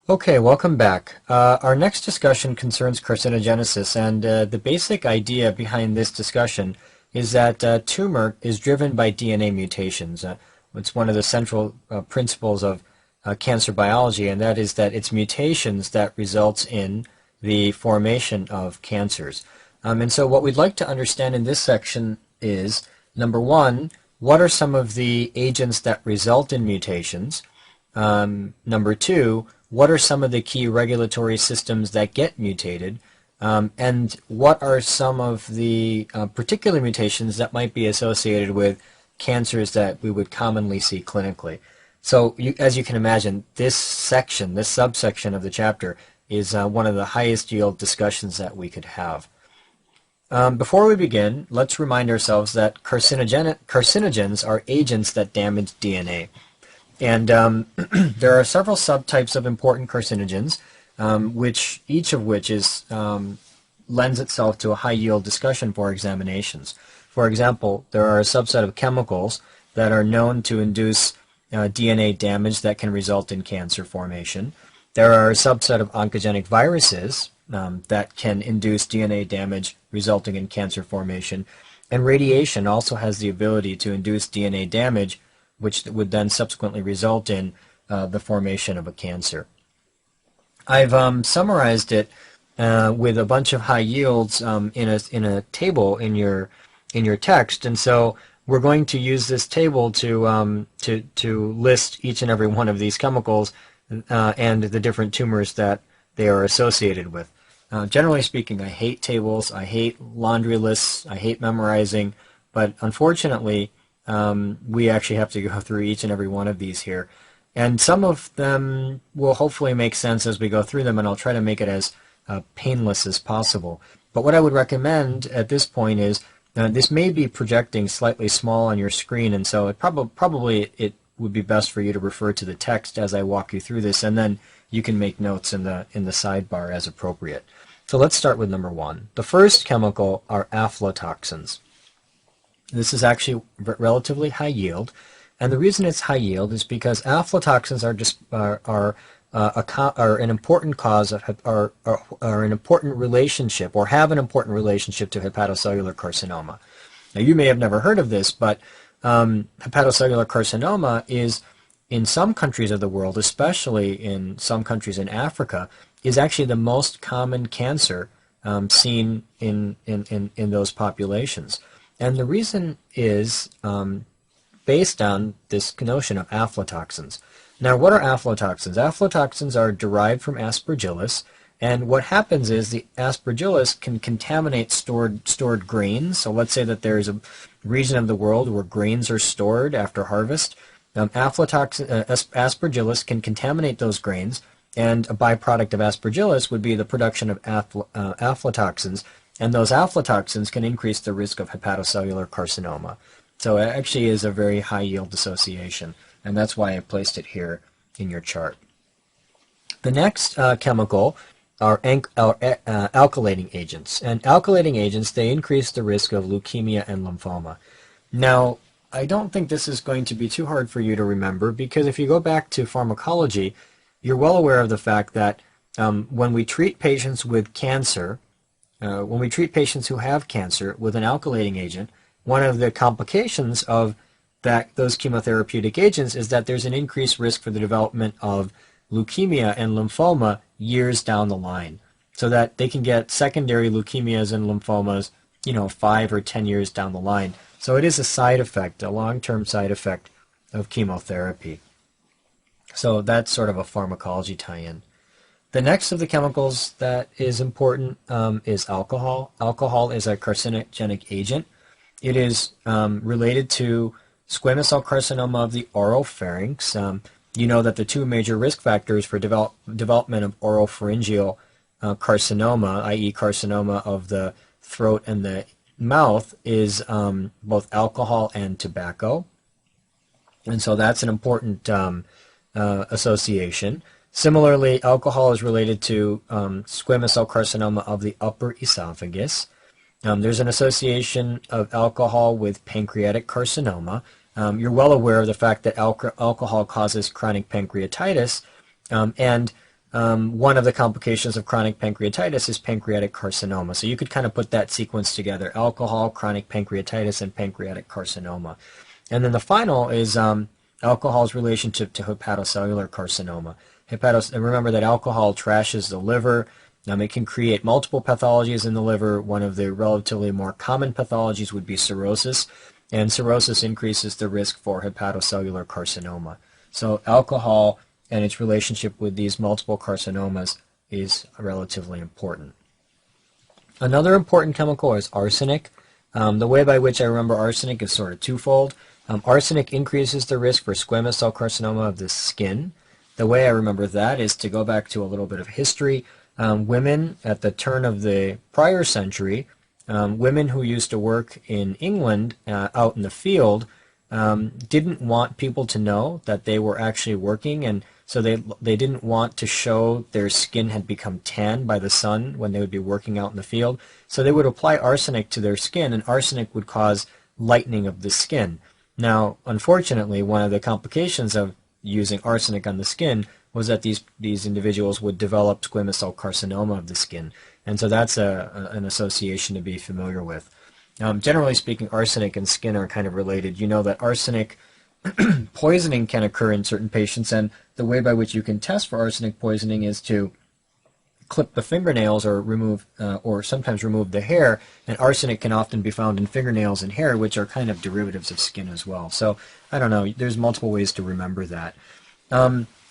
Okay, welcome back. Our next discussion concerns carcinogenesis, and the basic idea behind this discussion is that tumor is driven by DNA mutations. It's one of the central principles of cancer biology, and that is that it's mutations that results in the formation of cancers. And so what we'd like to understand in this section is, number one, what are some of the agents that result in mutations? Number two, what are some of the key regulatory systems that get mutated? And what are some of the particular mutations that might be associated with cancers that we would commonly see clinically? So as you can imagine, this subsection of the chapter is one of the highest yield discussions that we could have. Before we begin, let's remind ourselves that carcinogens are agents that damage DNA. And there are several subtypes of important carcinogens, each of which lends itself to a high-yield discussion for examinations. For example, there are a subset of chemicals that are known to induce DNA damage that can result in cancer formation. There are a subset of oncogenic viruses that can induce DNA damage resulting in cancer formation. And radiation also has the ability to induce DNA damage, which would then subsequently result in the formation of a cancer. I've summarized it with a bunch of high yields in a table in your text, and so we're going to use this table to list each and every one of these chemicals and the different tumors that they are associated with. Generally speaking, I hate tables, I hate laundry lists, I hate memorizing, but unfortunately, we actually have to go through each and every one of these here. And some of them will hopefully make sense as we go through them, and I'll try to make it as painless as possible. But what I would recommend at this point is, this may be projecting slightly small on your screen, and so probably it would be best for you to refer to the text as I walk you through this, and then you can make notes in the sidebar as appropriate. So let's start with number one. The first chemical are aflatoxins. This is actually relatively high yield, and the reason it's high yield is because aflatoxins are an important cause of are an important relationship, or have an important relationship to hepatocellular carcinoma. Now, you may have never heard of this, but hepatocellular carcinoma is, in some countries of the world, especially in some countries in Africa, is actually the most common cancer seen in those populations. And the reason is based on this notion of aflatoxins. Now, what are aflatoxins? Aflatoxins are derived from Aspergillus, and what happens is the Aspergillus can contaminate stored grains. So let's say that there's a region of the world where grains are stored after harvest. Aspergillus can contaminate those grains, and a byproduct of Aspergillus would be the production of aflatoxins, and those aflatoxins can increase the risk of hepatocellular carcinoma. So it actually is a very high yield association, and that's why I placed it here in your chart. The next chemical are alkylating agents. And alkylating agents, they increase the risk of leukemia and lymphoma. Now, I don't think this is going to be too hard for you to remember, because if you go back to pharmacology, you're well aware of the fact that when we treat patients with cancer, when we treat patients who have cancer with an alkylating agent, one of the complications of those chemotherapeutic agents is that there's an increased risk for the development of leukemia and lymphoma years down the line, so that they can get secondary leukemias and lymphomas, 5 or 10 years down the line. So it is a side effect, a long-term side effect of chemotherapy. So that's sort of a pharmacology tie-in. The next of the chemicals that is important is alcohol. Alcohol is a carcinogenic agent. It is related to squamous cell carcinoma of the oropharynx. You know that the two major risk factors for development of oropharyngeal carcinoma, i.e. carcinoma of the throat and the mouth, is both alcohol and tobacco. And so that's an important association. Similarly, alcohol is related to squamous cell carcinoma of the upper esophagus. There's an association of alcohol with pancreatic carcinoma. You're well aware of the fact that alcohol causes chronic pancreatitis, and one of the complications of chronic pancreatitis is pancreatic carcinoma. So you could kind of put that sequence together: alcohol, chronic pancreatitis, and pancreatic carcinoma. And then the final is alcohol's relationship to hepatocellular carcinoma. And remember that alcohol trashes the liver. It can create multiple pathologies in the liver. One of the relatively more common pathologies would be cirrhosis, and cirrhosis increases the risk for hepatocellular carcinoma. So alcohol and its relationship with these multiple carcinomas is relatively important. Another important chemical is arsenic. The way by which I remember arsenic is sort of twofold. Arsenic increases the risk for squamous cell carcinoma of the skin. The way I remember that is to go back to a little bit of history. Women at the turn of the prior century, women who used to work in England out in the field didn't want people to know that they were actually working, and so they didn't want to show their skin had become tanned by the sun when they would be working out in the field. So they would apply arsenic to their skin, and arsenic would cause lightening of the skin. Now, unfortunately, one of the complications of using arsenic on the skin was that these individuals would develop squamous cell carcinoma of the skin. And so that's an association to be familiar with. Generally speaking, arsenic and skin are kind of related. You know that arsenic poisoning can occur in certain patients, and the way by which you can test for arsenic poisoning is to clip the fingernails or remove, or sometimes remove the hair, and arsenic can often be found in fingernails and hair, which are kind of derivatives of skin as well. So, I don't know, there's multiple ways to remember that.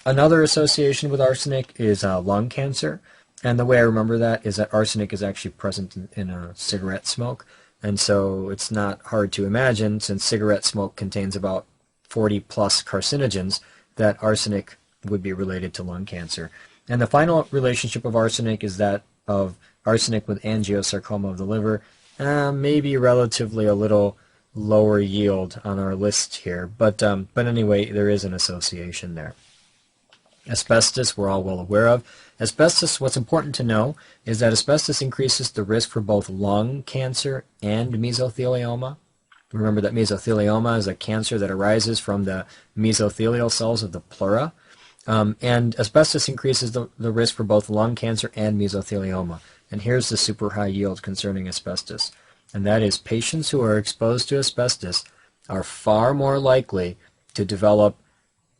Another association with arsenic is lung cancer, and the way I remember that is that arsenic is actually present in cigarette smoke, and so it's not hard to imagine, since cigarette smoke contains about 40 plus carcinogens, that arsenic would be related to lung cancer. And the final relationship of arsenic is that of arsenic with angiosarcoma of the liver, maybe relatively a little lower yield on our list here, but anyway, there is an association there. Asbestos, we're all well aware of. Asbestos, what's important to know is that asbestos increases the risk for both lung cancer and mesothelioma. Remember that mesothelioma is a cancer that arises from the mesothelial cells of the pleura. And asbestos increases the risk for both lung cancer and mesothelioma. And here's the super high yield concerning asbestos. And that is, patients who are exposed to asbestos are far more likely to develop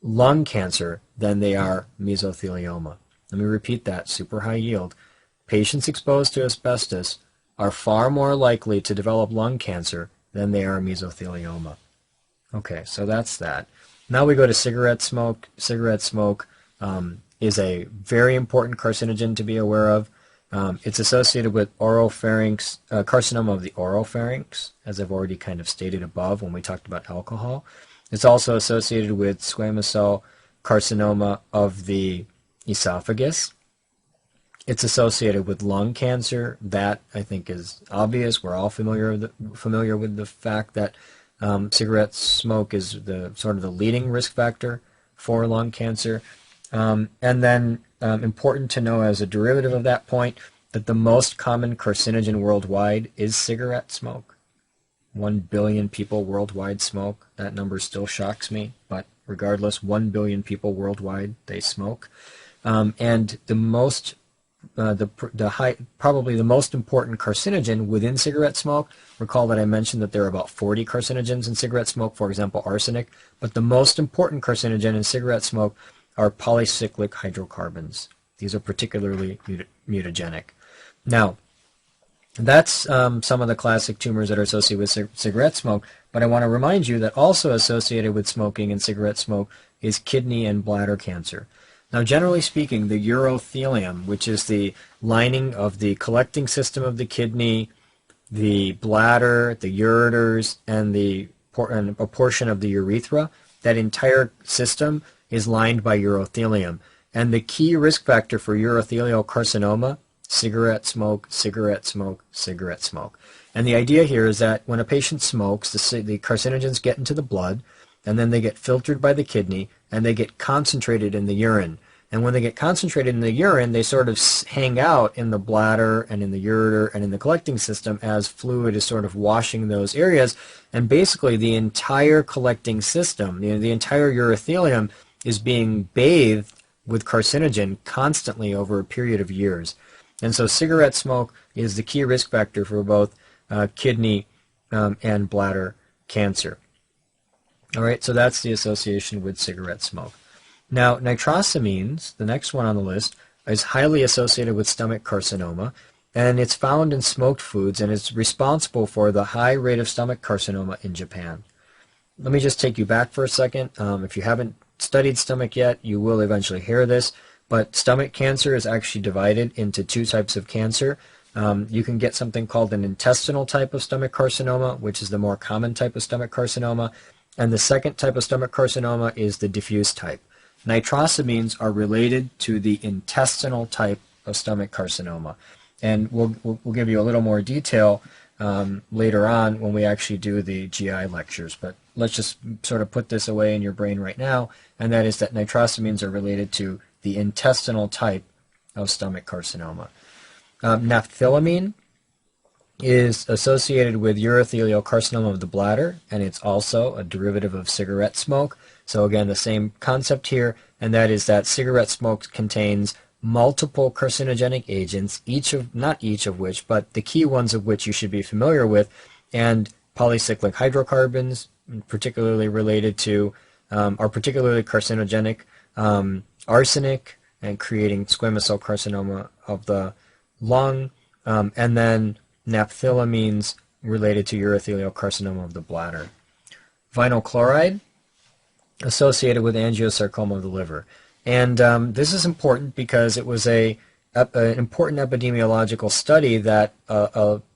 lung cancer than they are mesothelioma. Let me repeat that, super high yield. Patients exposed to asbestos are far more likely to develop lung cancer than they are mesothelioma. Okay, so that's that. Now we go to cigarette smoke. Cigarette smoke is a very important carcinogen to be aware of. It's associated with oropharynx, carcinoma of the oropharynx, as I've already kind of stated above when we talked about alcohol. It's also associated with squamous cell carcinoma of the esophagus. It's associated with lung cancer. That, I think, is obvious. We're all familiar with the fact that cigarette smoke is sort of the leading risk factor for lung cancer. And then important to know as a derivative of that point that the most common carcinogen worldwide is cigarette smoke. 1 billion people worldwide smoke. That number still shocks me, but regardless, 1 billion people worldwide, they smoke. And the most probably the most important carcinogen within cigarette smoke, recall that I mentioned that there are about 40 carcinogens in cigarette smoke, for example, arsenic, but the most important carcinogen in cigarette smoke are polycyclic hydrocarbons. These are particularly mutagenic. Now, that's some of the classic tumors that are associated with cigarette smoke, but I want to remind you that also associated with smoking and cigarette smoke is kidney and bladder cancer. Now, generally speaking, the urothelium, which is the lining of the collecting system of the kidney, the bladder, the ureters, and a portion of the urethra, that entire system is lined by urothelium. And the key risk factor for urothelial carcinoma, cigarette smoke, cigarette smoke, cigarette smoke. And the idea here is that when a patient smokes, the carcinogens get into the blood, and then they get filtered by the kidney, and they get concentrated in the urine. And when they get concentrated in the urine, they sort of hang out in the bladder and in the ureter and in the collecting system as fluid is sort of washing those areas. And basically the entire collecting system, the entire urothelium is being bathed with carcinogen constantly over a period of years. And so cigarette smoke is the key risk factor for both kidney and bladder cancer. All right, so that's the association with cigarette smoke. Now, nitrosamines, the next one on the list, is highly associated with stomach carcinoma, and it's found in smoked foods and is responsible for the high rate of stomach carcinoma in Japan. Let me just take you back for a second. If you haven't studied stomach yet, you will eventually hear this, but stomach cancer is actually divided into two types of cancer. You can get something called an intestinal type of stomach carcinoma, which is the more common type of stomach carcinoma, and the second type of stomach carcinoma is the diffuse type. Nitrosamines are related to the intestinal type of stomach carcinoma, and we'll give you a little more detail later on when we actually do the GI lectures, but let's just sort of put this away in your brain right now, and that is that nitrosamines are related to the intestinal type of stomach carcinoma. Naphthylamine is associated with urothelial carcinoma of the bladder, and it's also a derivative of cigarette smoke. So again, the same concept here, and that is that cigarette smoke contains multiple carcinogenic agents, not each of which, but the key ones of which you should be familiar with, and polycyclic hydrocarbons, particularly related to, are particularly carcinogenic, arsenic, and creating squamous cell carcinoma of the lung, and then naphthylamines related to urothelial carcinoma of the bladder. Vinyl chloride associated with angiosarcoma of the liver. And this is important because it was an important epidemiological study that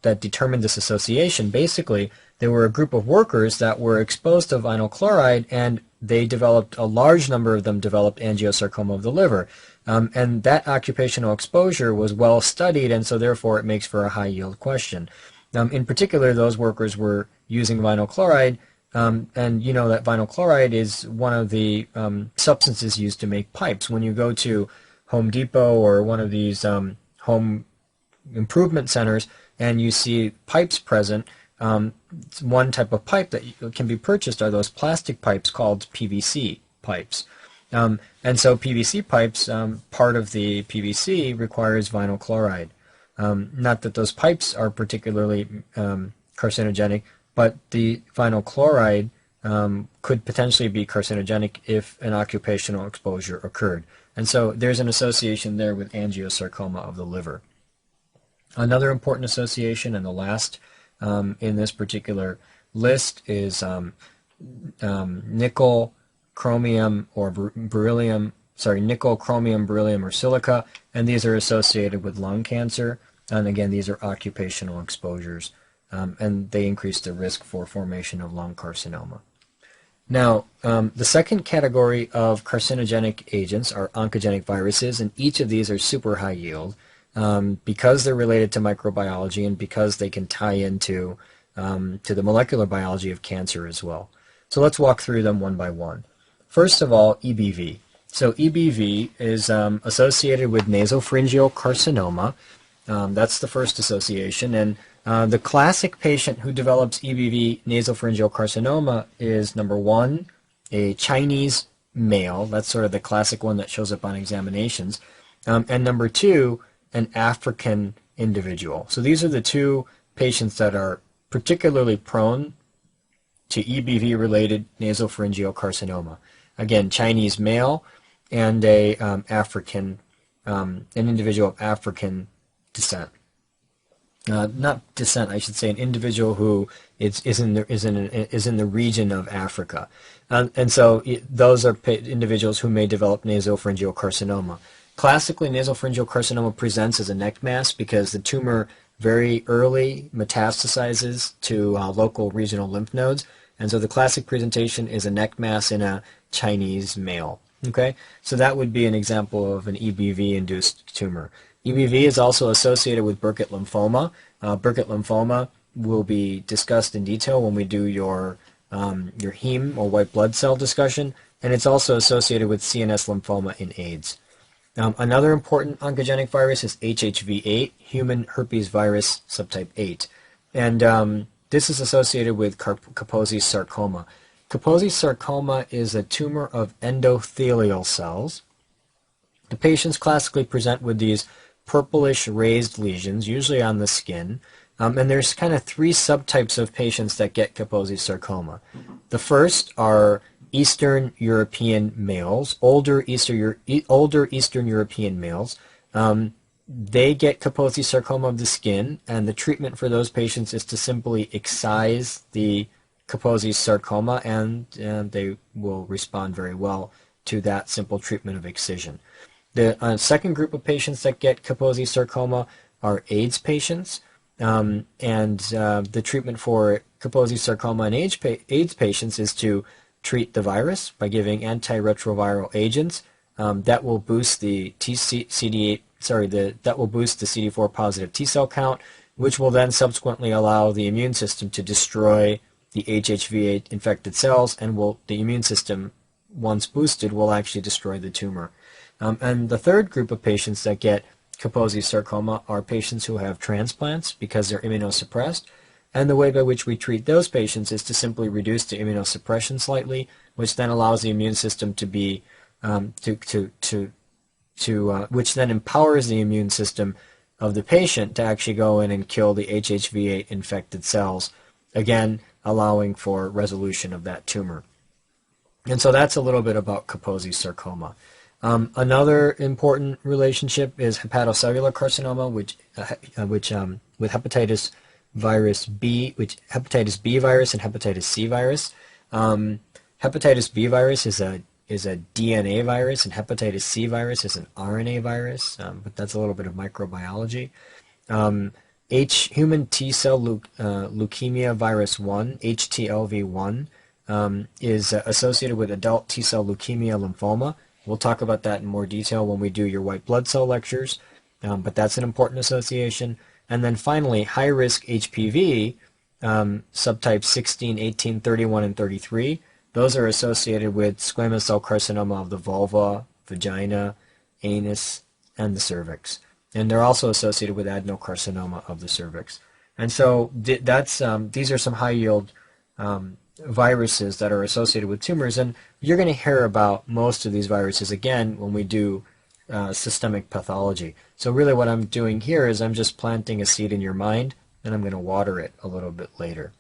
determined this association. Basically, there were a group of workers that were exposed to vinyl chloride, and a large number of them developed angiosarcoma of the liver. And that occupational exposure was well studied, and so therefore it makes for a high yield question. In particular, those workers were using vinyl chloride, and you know that vinyl chloride is one of the substances used to make pipes. When you go to Home Depot or one of these home improvement centers and you see pipes present, one type of pipe that can be purchased are those plastic pipes called PVC pipes. And so PVC pipes, part of the PVC requires vinyl chloride. Not that those pipes are particularly carcinogenic, but the vinyl chloride could potentially be carcinogenic if an occupational exposure occurred. And so there's an association there with angiosarcoma of the liver. Another important association, and the last in this particular list, is nickel, chromium, or nickel, chromium, beryllium, or silica, and these are associated with lung cancer. And again, these are occupational exposures, and they increase the risk for formation of lung carcinoma. Now, the second category of carcinogenic agents are oncogenic viruses, and each of these are super high yield because they're related to microbiology and because they can tie into to the molecular biology of cancer as well. So let's walk through them one by one. First of all, EBV. So EBV is associated with nasopharyngeal carcinoma. That's the first association, and the classic patient who develops EBV nasopharyngeal carcinoma is, number one, a Chinese male. That's sort of the classic one that shows up on examinations. And number two, an African individual. So these are the two patients that are particularly prone to EBV-related nasopharyngeal carcinoma. Again, Chinese male and an individual of African descent. Not descent, I should say, an individual who is in the region of Africa, and so those are individuals who may develop nasopharyngeal carcinoma. Classically, nasopharyngeal carcinoma presents as a neck mass because the tumor very early metastasizes to local regional lymph nodes, and so the classic presentation is a neck mass in a Chinese male. Okay, so that would be an example of an EBV-induced tumor. EBV is also associated with Burkitt lymphoma. Burkitt lymphoma will be discussed in detail when we do your heme or white blood cell discussion, and it's also associated with CNS lymphoma in AIDS. Another important oncogenic virus is HHV8, human herpes virus subtype 8, and this is associated with Kaposi's sarcoma. Kaposi's sarcoma is a tumor of endothelial cells, The patients classically present with these purplish raised lesions, usually on the skin, and there's kind of three subtypes of patients that get Kaposi sarcoma. The first are Eastern European males, older Eastern European males. They get Kaposi sarcoma of the skin, and the treatment for those patients is to simply excise the Kaposi sarcoma, and they will respond very well to that simple treatment of excision. The second group of patients that get Kaposi sarcoma are AIDS patients, and the treatment for Kaposi sarcoma in AIDS patients is to treat the virus by giving antiretroviral agents that will boost the that will boost the CD4 positive T cell count, which will then subsequently allow the immune system to destroy the HHV8 infected cells, and the immune system, once boosted, will actually destroy the tumor. And the third group of patients that get Kaposi sarcoma are patients who have transplants because they're immunosuppressed, and the way by which we treat those patients is to simply reduce the immunosuppression slightly, which then allows the immune system to be which then empowers the immune system of the patient to actually go in and kill the HHV8 infected cells, again allowing for resolution of that tumor. And so that's a little bit about Kaposi sarcoma. Another important relationship is hepatocellular carcinoma, which with hepatitis B virus and hepatitis C virus. Hepatitis B virus is a DNA virus, and hepatitis C virus is an RNA virus, but that's a little bit of microbiology. Human T cell leukemia virus 1, HTLV1, is associated with adult T cell leukemia lymphoma. We'll talk about that in more detail when we do your white blood cell lectures, but that's an important association. And then finally, high-risk HPV, subtypes 16, 18, 31, and 33, those are associated with squamous cell carcinoma of the vulva, vagina, anus, and the cervix. And they're also associated with adenocarcinoma of the cervix. And so these are some high-yield viruses that are associated with tumors, and you're going to hear about most of these viruses again when we do systemic pathology. So really what I'm doing here is I'm just planting a seed in your mind, and I'm going to water it a little bit later.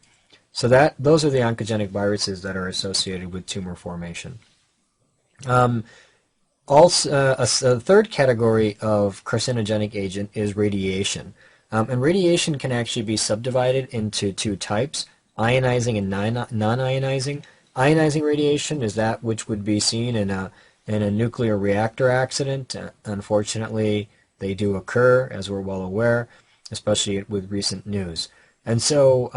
So those are the oncogenic viruses that are associated with tumor formation. Also, a third category of carcinogenic agent is radiation. And radiation can actually be subdivided into two types: ionizing and non-ionizing. Ionizing radiation is that which would be seen in a nuclear reactor accident. Unfortunately, they do occur, as we're well aware, especially with recent news. And so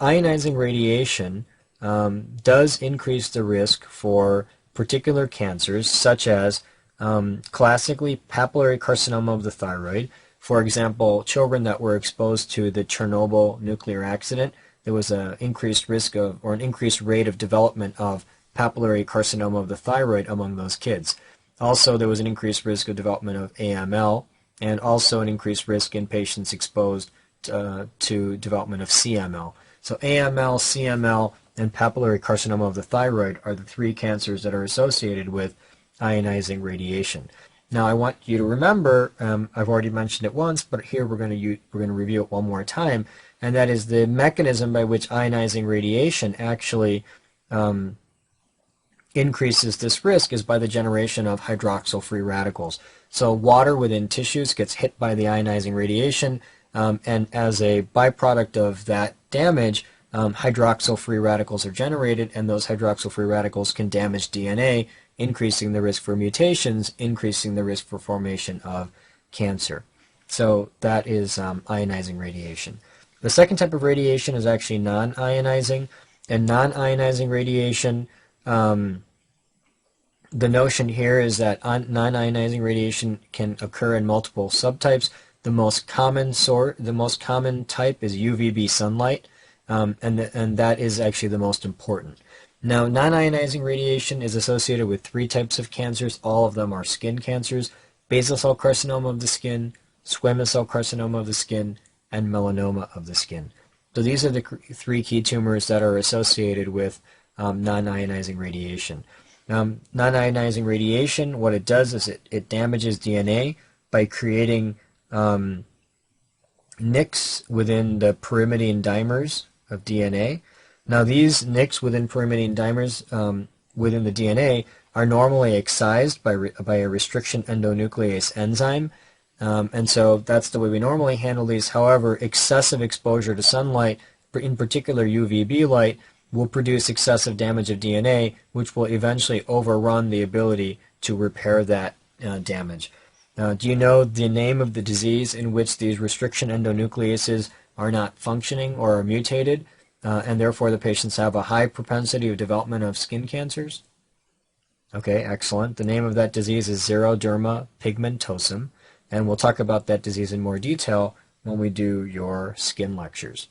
ionizing radiation does increase the risk for particular cancers, such as classically papillary carcinoma of the thyroid. For example, children that were exposed to the Chernobyl nuclear accident, there was an increased risk of, or an increased rate of development of papillary carcinoma of the thyroid among those kids. Also, there was an increased risk of development of AML, and also an increased risk in patients exposed to development of CML. So AML, CML, and papillary carcinoma of the thyroid are the three cancers that are associated with ionizing radiation. Now, I want you to remember, I've already mentioned it once, but here we're going to review it one more time, and that is the mechanism by which ionizing radiation actually increases this risk is by the generation of hydroxyl free radicals. So water within tissues gets hit by the ionizing radiation, and as a byproduct of that damage, hydroxyl free radicals are generated, and those hydroxyl free radicals can damage DNA, increasing the risk for mutations, increasing the risk for formation of cancer. So that is ionizing radiation. The second type of radiation is actually non-ionizing, and non-ionizing radiation, the notion here is that non-ionizing radiation can occur in multiple subtypes. The most common type is UVB sunlight, and that is actually the most important. Now, non-ionizing radiation is associated with three types of cancers. All of them are skin cancers: basal cell carcinoma of the skin, squamous cell carcinoma of the skin, and melanoma of the skin. So these are the three key tumors that are associated with non-ionizing radiation. Non-ionizing radiation, what it does is it damages DNA by creating nicks within the pyrimidine dimers of DNA. Now these nicks within pyrimidine dimers within the DNA are normally excised by a restriction endonuclease enzyme, and so that's the way we normally handle these. However, excessive exposure to sunlight, in particular UVB light, will produce excessive damage of DNA, which will eventually overrun the ability to repair that damage. Do you know the name of the disease in which these restriction endonucleases are not functioning or are mutated, and therefore the patients have a high propensity of development of skin cancers? Okay, excellent. The name of that disease is xeroderma pigmentosum, and we'll talk about that disease in more detail when we do your skin lectures.